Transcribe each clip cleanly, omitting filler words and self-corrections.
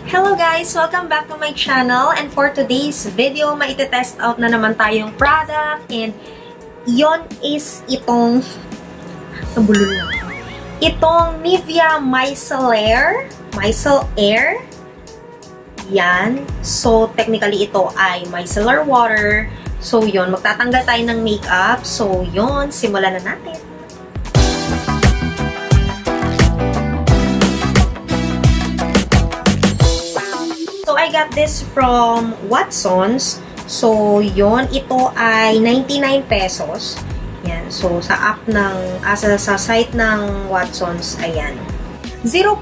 Hello guys! Welcome back to my channel, and for today's video, maite-test out na naman tayong product, and yon is itong nabulol na. Itong Nivea Micellair. Yan. So, technically ito ay micellar water. So, yon, magtatanggal tayo ng makeup. So, yon, simulan na natin. I got this from Watsons. So, yon, ito ay 99 pesos. Yan. So, sa app ng, sa site ng Watsons, ayan. 0%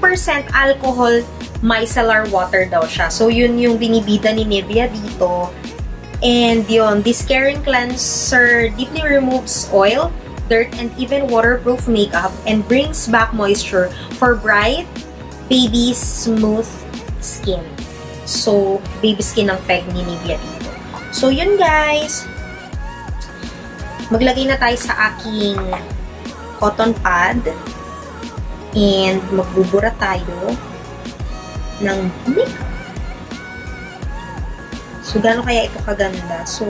alcohol micellar water daw siya. So, yun yung binibida ni Nivea dito. And yun, this caring cleanser deeply removes oil, dirt, and even waterproof makeup and brings back moisture for bright, baby smooth skin. So, baby skin ang peg ni Nivea dito. So, yun guys. Maglagay na tayo sa aking cotton pad. And magbubura tayo ng makeup. So, gano'n kaya ito kaganda? So,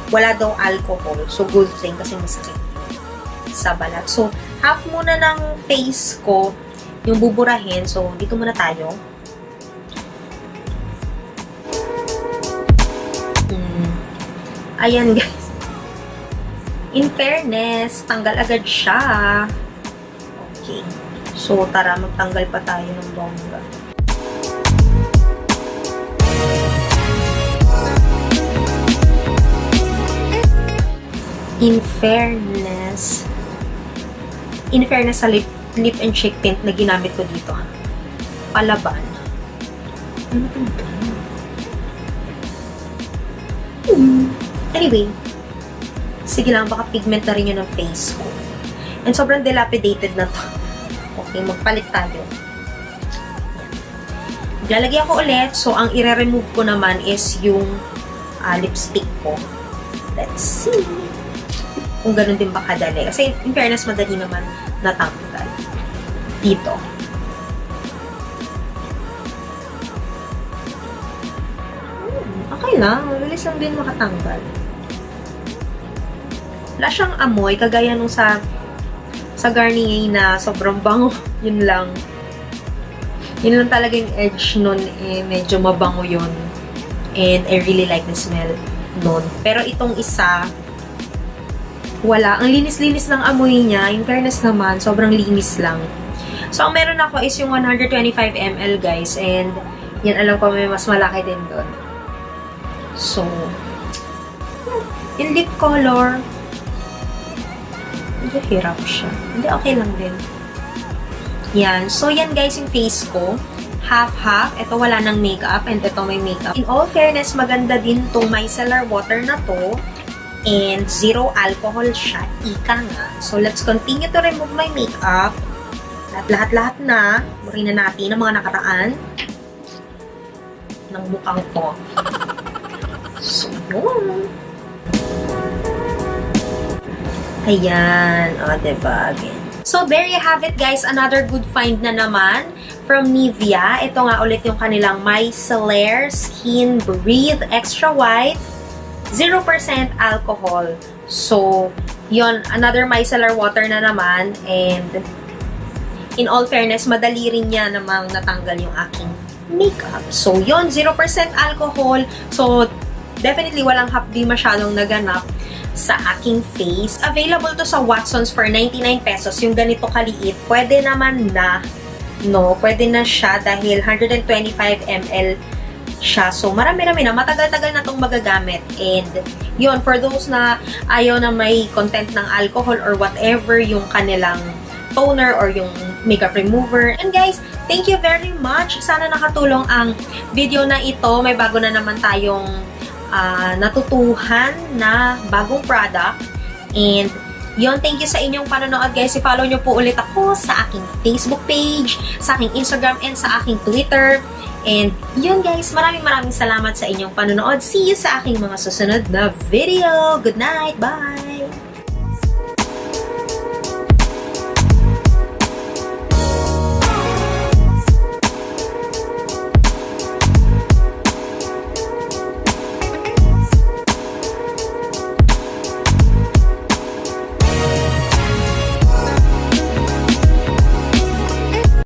wala daw alcohol. So, good thing kasi masakit sa balat. So, half muna ng face ko yung buburahin. So, dito muna tayo. Ayan guys. In fairness, tanggal agad siya. Okay. So, tara, magtanggal pa tayo ng bongga. In fairness sa lip and cheek tint na ginamit ko dito, palaban. Ano ito? Anyway, sige lang, baka pigment na rin yun ng face ko. And sobrang dilapidated na to. Okay, magpalit tayo. Lalagyan ko ulit. So, ang i-remove ko naman is yung lipstick ko. Let's see. Kung ganun din ba kadali. Kasi, in fairness, madali naman natanggal. Dito. Okay lang. Mabilis lang din makatanggal. Wala siyang amoy, kagaya nung sa Garnier na sobrang bango. Yun lang. Yun lang talaga yung edge nun. Eh, medyo mabango yun. And I really like the smell nun. Pero itong isa, wala. Ang linis-linis ng amoy niya. In fairness naman, sobrang linis lang. So, ang meron ako is yung 125 ml, guys. And, yan, alam ko may mas malaki din doon. So, yung lip color, medyo hirap siya. Hindi, okay lang din. Yan. So, yan guys yung face ko. Half-half. Ito wala ng makeup and ito may makeup. In all fairness, maganda din tong micellar water na to. And zero alcohol siya. Ika nga. So, let's continue to remove my makeup. Lahat-lahat na. Burin na natin ang mga nakaraan ng mukhang to. So, yun. Ayan. O, diba? Again. So, there you have it, guys. Another good find na naman from Nivea. Ito nga ulit yung kanilang Micellair Skin Breathe Extra White. 0% alcohol. So, yon, another micellar water na naman. And, in all fairness, madali rin niya namang natanggal yung aking makeup. So, yon, 0% alcohol. So, definitely walang hapdi masyadong naganap sa aking face. Available to sa Watsons for 99 pesos. Yung ganito kaliit, pwede naman na, no? Pwede na siya dahil 125 ml siya. So, marami-rami na. Matagal-tagal na itong magagamit. And, yun, for those na ayaw na may content ng alcohol or whatever yung kanilang toner or yung makeup remover. And guys, thank you very much. Sana nakatulong ang video na ito. May bago na naman tayong natutuhan na bagong product. And yun, thank you sa inyong panonood guys. I-follow nyo po ulit ako sa aking Facebook page, sa aking Instagram, and sa aking Twitter. And yun guys, maraming salamat sa inyong panonood. See you sa aking mga susunod na video. Good night! Bye!